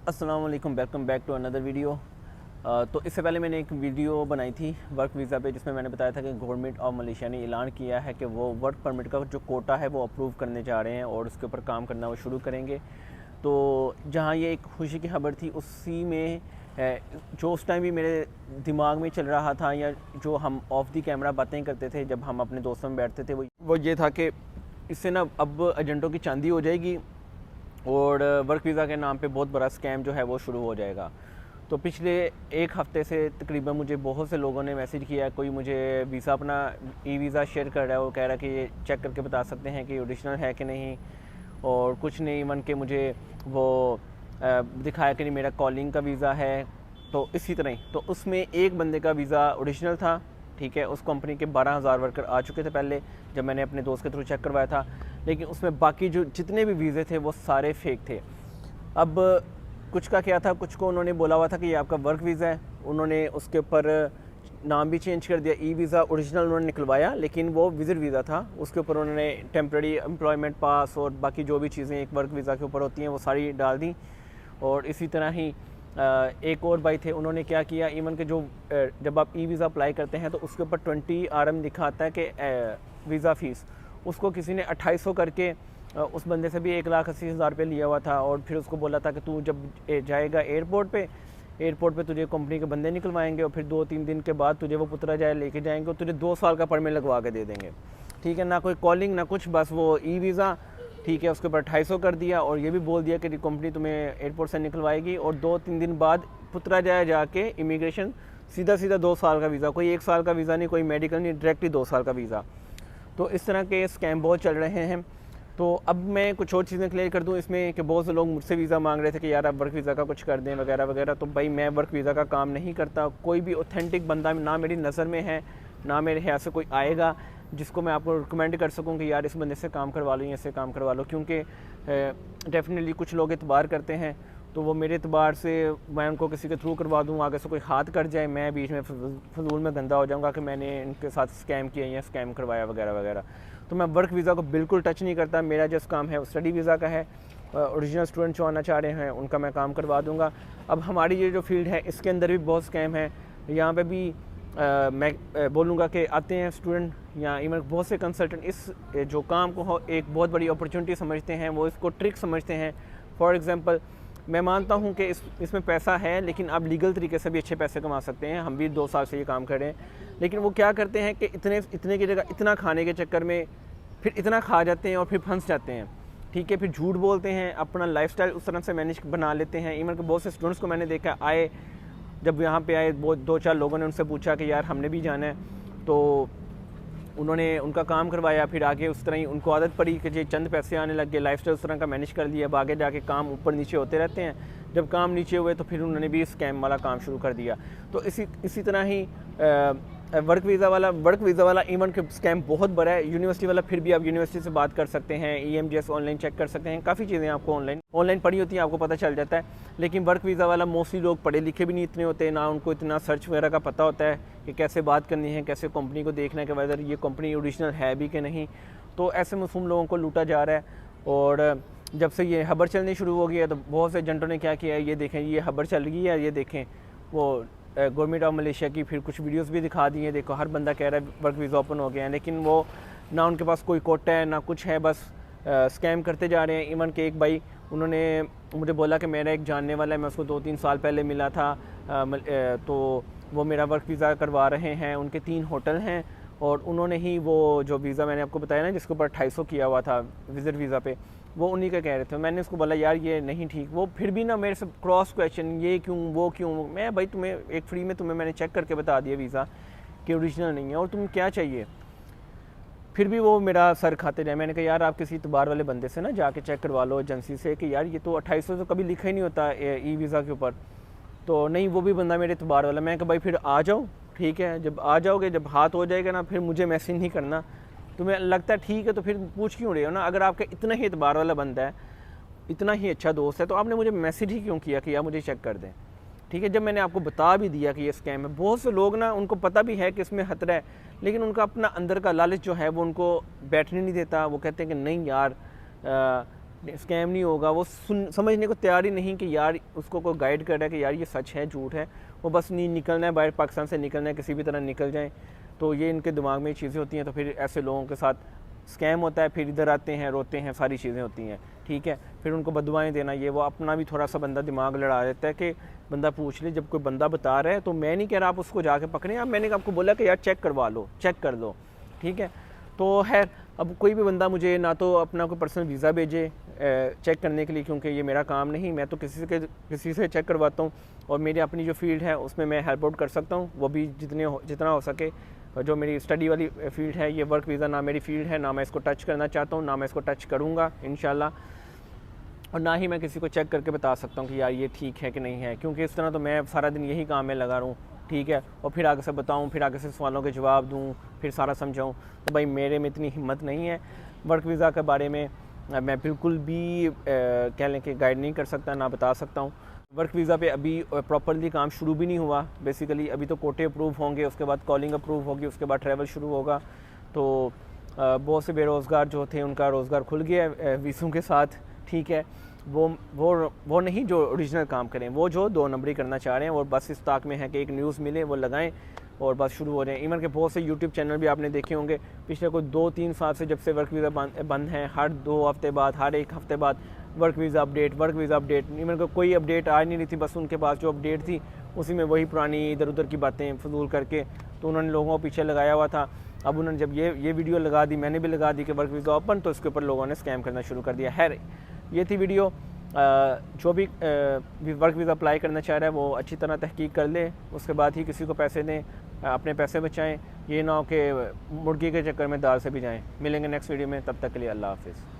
अस्सलाम वालेकुम, welcome back to another video. तो इससे पहले मैंने एक वीडियो बनाई थी वर्क वीज़ा पे, जिसमें मैंने बताया था कि गवर्नमेंट ऑफ मलेशिया ने ऐलान किया है कि वो वर्क परमिट का जो कोटा है वो अप्रूव करने जा रहे हैं और उसके ऊपर काम करना वो शुरू करेंगे। तो जहाँ ये एक खुशी की खबर थी, उसी में जो उस टाइम भी मेरे दिमाग में चल रहा था, या जो हम ऑफ दी कैमरा बातें करते थे जब हम अपने दोस्तों में बैठते थे, वो ये था कि इससे ना अब एजेंटों की चांदी हो जाएगी और वर्क वीज़ा के नाम पे बहुत बड़ा स्कैम जो है वो शुरू हो जाएगा। तो पिछले एक हफ़्ते से तकरीबन मुझे बहुत से लोगों ने मैसेज किया, कोई मुझे वीज़ा अपना ई वीज़ा शेयर कर रहा है, वो कह रहा है कि ये चेक करके बता सकते हैं कि ओरिजिनल है कि नहीं, और कुछ नहीं इवन के मुझे वो दिखाया कि नहीं मेरा कॉलिंग का वीज़ा है। तो इसी तरह ही तो उसमें एक बंदे का वीज़ा ओरिजिनल था, ठीक है, उस कंपनी के 12,000 वर्कर आ चुके थे पहले जब मैंने अपने दोस्त के थ्रू चेक करवाया था, लेकिन उसमें बाकी जो जितने भी वीज़े थे वो सारे फेक थे। अब कुछ का क्या था, कुछ को उन्होंने बोला हुआ था कि ये आपका वर्क वीज़ा है, उन्होंने उसके ऊपर नाम भी चेंज कर दिया, ई वीज़ा ओरिजिनल उन्होंने निकलवाया लेकिन वो विजिट वीज़ा था, उसके ऊपर उन्होंने टेम्प्रेरी एम्प्लॉयमेंट पास और बाकी जो भी चीज़ें एक वर्क वीज़ा के ऊपर होती हैं वो सारी डाल दी। और इसी तरह ही एक और भाई थे, उन्होंने क्या किया, इवन के जो जब आप ई वीज़ा अप्लाई करते हैं तो उसके ऊपर 20 RM लिखा आता है कि वीज़ा फ़ीस, उसको किसी ने 2800 करके उस बंदे से भी 1,80,000 रुपये लिया हुआ था। और फिर उसको बोला था कि तू जब जाएगा एयरपोर्ट पे तुझे कंपनी के बंदे निकलवाएंगे और फिर 2-3 दिन के बाद तुझे वो पुतरा जाए लेके जाएंगे और तुझे 2 साल का परमिट लगवा के दे देंगे, ठीक है, ना कोई कॉलिंग ना कुछ, बस वो ई वीज़ा, ठीक है। उसके ऊपर 250 कर दिया और ये भी बोल दिया कि कंपनी तुम्हें एयरपोर्ट से निकलवाएगी और 2-3 दिन बाद पुतरा जाए जाके इमिग्रेशन सीधा 2 साल का वीज़ा, कोई 1 साल का वीज़ा नहीं, कोई मेडिकल नहीं, डायरेक्टली 2 साल का वीज़ा। तो इस तरह के स्कैम बहुत चल रहे हैं। तो अब मैं कुछ और चीज़ें क्लियर कर दूं इसमें कि बहुत से लोग मुझसे वीज़ा मांग रहे थे कि यार आप वर्क वीज़ा का कुछ कर दें वगैरह वगैरह। तो भाई मैं वर्क वीज़ा का काम नहीं करता, कोई भी ऑथेंटिक बंदा ना मेरी नज़र में है ना मेरे ख्याल से कोई आएगा जिसको मैं आपको रिकमेंड कर सकूं कि यार इस बंदे से काम करवा लो या इससे काम करवा लो, क्योंकि डेफिनेटली कुछ लोग एतबार करते हैं, तो वो मेरे एतबार से मैं उनको किसी के थ्रू करवा दूँ, आगे से कोई हाथ कर जाए मैं बीच में फजूल में गंदा हो जाऊँगा कि मैंने इनके साथ स्कैम किया या स्कैम करवाया वगैरह वगैरह। तो मैं वर्क वीज़ा को बिल्कुल टच नहीं करता, मेरा जिस काम है वो स्टडी वीज़ा का है। ओरिजिनल स्टूडेंट जो आना चाह रहे हैं उनका मैं काम करवा दूँगा। अब हमारी ये जो फील्ड है इसके अंदर भी बहुत स्कैम है, यहाँ पे भी मैं बोलूँगा कि आते हैं स्टूडेंट या इवन बहुत से कंसल्टेंट इस जो काम को एक बहुत बड़ी अपॉर्चुनिटी समझते हैं, वो इसको ट्रिक समझते हैं। फॉर एग्ज़ाम्पल मैं मानता हूँ कि इसमें पैसा है, लेकिन आप लीगल तरीके से भी अच्छे पैसे कमा सकते हैं, हम भी 2 साल से ये काम कर रहे हैं। लेकिन वो क्या करते हैं कि इतने की जगह इतना खाने के चक्कर में फिर इतना खा जाते हैं और फिर फंस जाते हैं, ठीक है, फिर झूठ बोलते हैं, अपना लाइफस्टाइल उस तरह से मैनेज बना लेते हैं। इवन के बहुत से स्टूडेंट्स को मैंने देखा आए, जब यहाँ पे आए 2-4 लोगों ने उनसे पूछा कि यार हमने भी जाना है, तो उन्होंने उनका काम करवाया, फिर आगे उस तरह ही उनको आदत पड़ी कि जी चंद पैसे आने लग गए, लाइफस्टाइल उस तरह का मैनेज कर लिया, अब आगे जाके काम ऊपर नीचे होते रहते हैं। जब काम नीचे हुए तो फिर उन्होंने भी स्कैम वाला काम शुरू कर दिया। तो इसी तरह ही वर्क वीज़ा वाला इवन के स्कैम बहुत बड़ा है। यूनिवर्सिटी वाला फिर भी आप यूनिवर्सिटी से बात कर सकते हैं, EMGS ऑनलाइन चेक कर सकते हैं, काफ़ी चीज़ें आपको ऑनलाइन पढ़ी होती हैं, आपको पता चल जाता है। लेकिन वर्क वीज़ा वाला मोस्टली लोग पढ़े लिखे भी नहीं इतने होते, ना उनको इतना सर्च वगैरह का पता होता है कि कैसे बात करनी है, कैसे कंपनी को देखना है कि वैदर ये कंपनी ओरिजिनल है भी कि नहीं। तो ऐसे मासूम लोगों को लूटा जा रहा है। और जब से ये खबर चलनी शुरू हो गई है तो बहुत से एजेंटों ने क्या किया है, ये देखें ये खबर चल रही है, ये देखें वो गवर्नमेंट ऑफ मलेशिया की फिर कुछ वीडियोस भी दिखा दी हैं, देखो हर बंदा कह रहा है वर्क वीज़ा ओपन हो गया है, लेकिन वो ना उनके पास कोई कोटा है ना कुछ है, बस स्कैम करते जा रहे हैं। इवन के एक भाई उन्होंने मुझे बोला कि मेरा एक जानने वाला है, मैं उसको 2-3 साल पहले मिला था, तो वो मेरा वर्क वीज़ा करवा रहे हैं, उनके 3 होटल हैं और उन्होंने ही वो जो वीज़ा मैंने आपको बताया ना जिसके ऊपर 250 किया हुआ था विज़िट वीज़ा पे, वो उन्हीं का कह रहे थे। मैंने उसको बोला यार ये नहीं ठीक, वो फिर भी ना मेरे से क्रॉस क्वेश्चन, ये क्यों वो क्यों। मैं भाई तुम्हें एक फ्री में तुम्हें मैंने चेक करके बता दिया वीज़ा कि ओरिजिनल नहीं है और तुम्हें क्या चाहिए, फिर भी वो मेरा सर खाते जाए। मैंने कहा यार आप किसी इतबार वाले बंदे से ना जाके चेक करवा लो एजेंसी से कि यार ये तो 2800 तो कभी लिखा ही नहीं होता ई वीज़ा के ऊपर। तो नहीं, वो भी बंदा मेरे इतबार वाला। मैं कहा भाई फिर आ जाओ, ठीक है, जब आ जाओगे, जब हाथ हो जाएगा ना, फिर मुझे मैसेज नहीं करना, तुम्हें लगता है ठीक है तो फिर पूछ क्यों रहे हो ना। अगर आपका इतना ही एतबार वाला बंदा है, इतना ही अच्छा दोस्त है, तो आपने मुझे मैसेज ही क्यों किया कि यार मुझे चेक कर दें, ठीक है, जब मैंने आपको बता भी दिया कि ये स्कैम है। बहुत से लोग ना उनको पता भी है कि इसमें खतरा है, लेकिन उनका अपना अंदर का लालच जो है वो उनको बैठने नहीं देता। वो कहते हैं कि नहीं यार स्कैम नहीं होगा, वो समझने को तैयार ही नहीं कि यार उसको कोई गाइड कर रहा है कि यार ये सच है झूठ है, वो बस नहीं निकलना है बाहर, पाकिस्तान से निकलना है, किसी भी तरह निकल जाएं। तो ये इनके दिमाग में चीज़ें होती हैं, तो फिर ऐसे लोगों के साथ स्कैम होता है, फिर इधर आते हैं रोते हैं, सारी चीज़ें होती हैं, ठीक है। फिर उनको बदुआएं देना, ये वो अपना भी थोड़ा सा बंदा दिमाग लड़ा देता है कि बंदा पूछ ले, जब कोई बंदा बता रहा है तो मैं नहीं कह रहा आप उसको जाके पकड़ें, आप मैंने आपको बोला कि यार चेक करवा लो, चेक कर लो, ठीक है। तो खैर अब कोई भी बंदा मुझे ना तो अपना कोई पर्सनल वीज़ा भेजे चेक करने के लिए, क्योंकि ये मेरा काम नहीं, मैं तो किसी से चेक करवाता हूँ, और मेरी अपनी जो फील्ड है उसमें मैं हेल्प आउट कर सकता हूँ, वो भी जितना हो सके। जो मेरी स्टडी वाली फील्ड है, ये वर्क वीज़ा ना मेरी फील्ड है, ना मैं इसको टच करना चाहता हूँ, ना मैं इसको टच करूँगा इंशाल्लाह, और ना ही मैं किसी को चेक करके बता सकता हूँ कि यार ये ठीक है कि नहीं है, क्योंकि इस तरह तो मैं सारा दिन यही काम में लगा रहूँ, ठीक है, और फिर आगे से बताऊँ, फिर आगे से सवालों के जवाब दूँ, फिर सारा समझाऊँ, तो भाई मेरे में इतनी हिम्मत नहीं है। वर्क वीज़ा के बारे में मैं बिल्कुल भी कह लें कि गाइड नहीं कर सकता, ना बता सकता हूँ। वर्क वीज़ा पे अभी प्रॉपरली काम शुरू भी नहीं हुआ बेसिकली, अभी तो कोटे अप्रूव होंगे, उसके बाद कॉलिंग अप्रूव होगी, उसके बाद ट्रैवल शुरू होगा। तो बहुत से बेरोज़गार जो थे उनका रोज़गार खुल गया वीज़ों के साथ, ठीक है। वो नहीं जो ओरिजिनल काम करें, वो जो 2 नंबरी करना चाह रहे हैं, और बस इस ताक में है कि एक न्यूज़ मिले वो लगाएं और बस शुरू हो जाए। इवन के बहुत से यूट्यूब चैनल भी आपने देखे होंगे पिछले कोई 2-3 साल से, जब से वर्क वीज़ा बंद है, हर 2 हफ्ते बाद, हर 1 हफ्ते बाद वर्क वीज़ा अपडेट, इवन को कोई अपडेट आ नहीं रही थी, बस उनके पास जो अपडेट थी उसी में वही पुरानी इधर उधर की बातें फजूल करके, तो उन्होंने लोगों को पीछे लगाया हुआ था। अब उन्होंने जब ये वीडियो लगा दी, मैंने भी लगा दी कि वर्क वीज़ा ओपन, तो इसके ऊपर लोगों ने स्कैम करना शुरू कर दिया है। ये थी वीडियो। जो भी वर्क वीज़ा अप्लाई करना चाह रहा है वो अच्छी तरह तहकीक कर ले, उसके बाद ही किसी को पैसे दें, अपने पैसे बचाएं, ये ना हो कि मुर्गी के चक्कर में दाल से भी जाएं। मिलेंगे नेक्स्ट वीडियो में, तब तक के लिए अल्लाह हाफ़िज़।